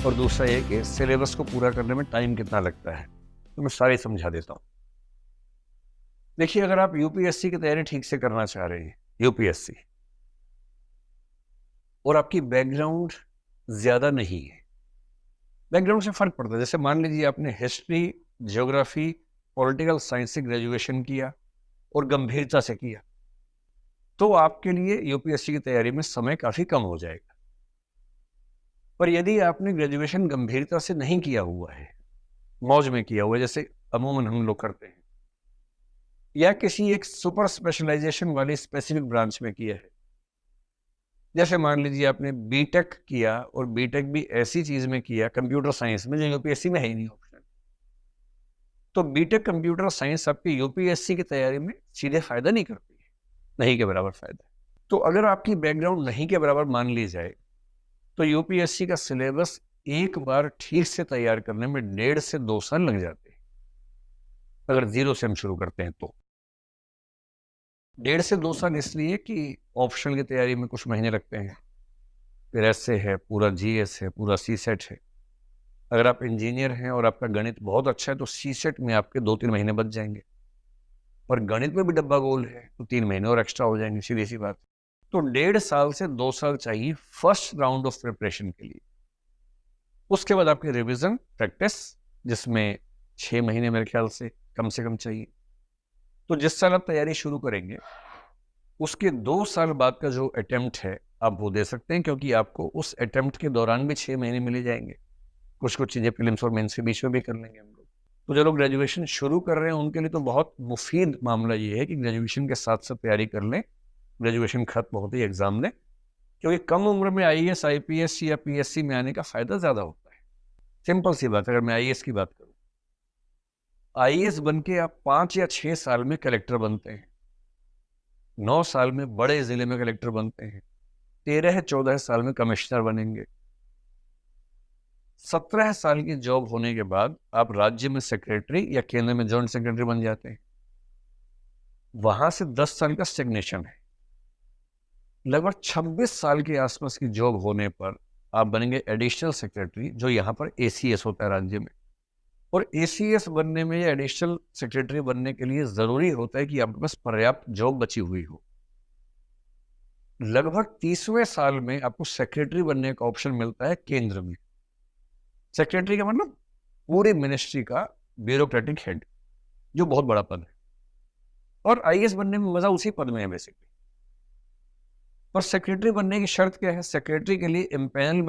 और दूसरा ये कि सिलेबस को पूरा करने में टाइम कितना लगता है। तो मैं सारे समझा देता हूँ। देखिए, अगर आप यूपीएससी की तैयारी ठीक से करना चाह रहे हैं, यूपीएससी, और आपकी बैकग्राउंड ज़्यादा नहीं है, बैकग्राउंड से फ़र्क पड़ता है। जैसे मान लीजिए आपने हिस्ट्री, ज्योग्राफी, पॉलिटिकल साइंस से ग्रेजुएशन किया और गंभीरता से किया, तो आपके लिए यूपीएससी की तैयारी में समय काफ़ी कम हो जाएगा। पर यदि आपने ग्रेजुएशन गंभीरता से नहीं किया हुआ है, मौज में किया हुआ है, जैसे अमूमन हम लोग करते हैं, या किसी एक सुपर स्पेशलाइजेशन वाली स्पेसिफिक ब्रांच में किया है, जैसे मान लीजिए आपने बीटेक किया और बीटेक भी ऐसी चीज में किया, कंप्यूटर साइंस में, जो यूपीएससी में है ही नहीं ऑप्शन, तो बीटेक कंप्यूटर साइंस आपकी यूपीएससी की तैयारी में सीधे फायदा नहीं करती है, नहीं के बराबर फायदा है। तो अगर आपकी बैकग्राउंड नहीं के बराबर मान ली जाए, तो यूपीएससी का सिलेबस एक बार ठीक से तैयार करने में 1.5 से 2 साल लग जाते हैं, अगर जीरो से हम शुरू करते हैं तो। 1.5 से 2 साल इसलिए कि ऑप्शनल की तैयारी में कुछ महीने लगते हैं, फिर एसए है, पूरा जीएस है, पूरा सीसेट है। अगर आप इंजीनियर हैं और आपका गणित बहुत अच्छा है, तो सीसेट में आपके 2-3 महीने बच जाएंगे, और गणित में भी डब्बा गोल है तो 3 महीने और एक्स्ट्रा हो जाएंगे, सीधी सी बात। तो 1.5 साल से 2 साल चाहिए फर्स्ट राउंड ऑफ प्रिपरेशन के लिए। उसके बाद आपकी रिविजन प्रैक्टिस, जिसमें 6 महीने मेरे ख्याल से कम चाहिए। तो जिस साल आप तैयारी शुरू करेंगे, उसके 2 साल बाद का जो अटेम्प्ट है आप वो दे सकते हैं, क्योंकि आपको उस अटेम्प्ट के दौरान भी 6 महीने मिले जाएंगे। कुछ चीज़ें प्रीलिम्स और मेंस के बीच में भी कर लेंगे हम लोग। तो जो लोग ग्रेजुएशन शुरू कर रहे हैं उनके लिए तो बहुत मुफीद मामला ये है कि ग्रेजुएशन के साथ साथ तैयारी कर लें, ग्रेजुएशन खत्म होते ही एग्जाम दें, क्योंकि कम उम्र में आईएएस, आईपीएस या पीएससी में आने का फायदा ज़्यादा होता है। सिंपल सी बात है। अगर मैं आईएएस की बात करूँ, आईएएस बन के आप 5 या 6 साल में कलेक्टर बनते हैं, 9 साल में बड़े जिले में कलेक्टर बनते हैं, 13-14 साल में कमिश्नर बनेंगे, 17 साल की जॉब होने के बाद आप राज्य में सेक्रेटरी या केंद्र में जॉइंट सेक्रेटरी बन जाते हैं। वहां से 10 साल का स्टेग्नेशन है। लगभग 26 साल के आसपास की जॉब होने पर आप बनेंगे एडिशनल सेक्रेटरी, जो यहाँ पर एसीएस होता है राज्य में। और एसीएस बनने में या एडिशनल सेक्रेटरी बनने के लिए जरूरी होता है कि आपके पास पर्याप्त जॉब बची हुई हो। लगभग 30वें साल में आपको सेक्रेटरी बनने का ऑप्शन मिलता है केंद्र में। सेक्रेटरी का मतलब पूरी मिनिस्ट्री का ब्यूरोक्रेटिक हेड, जो बहुत बड़ा पद है। और आईएएस बनने में मजा उसी पद में है बेसिकली। पर सेक्रेटरी बनने की शर्त क्या है? सेक्रेटरी के लिए एम्पैनलमेंट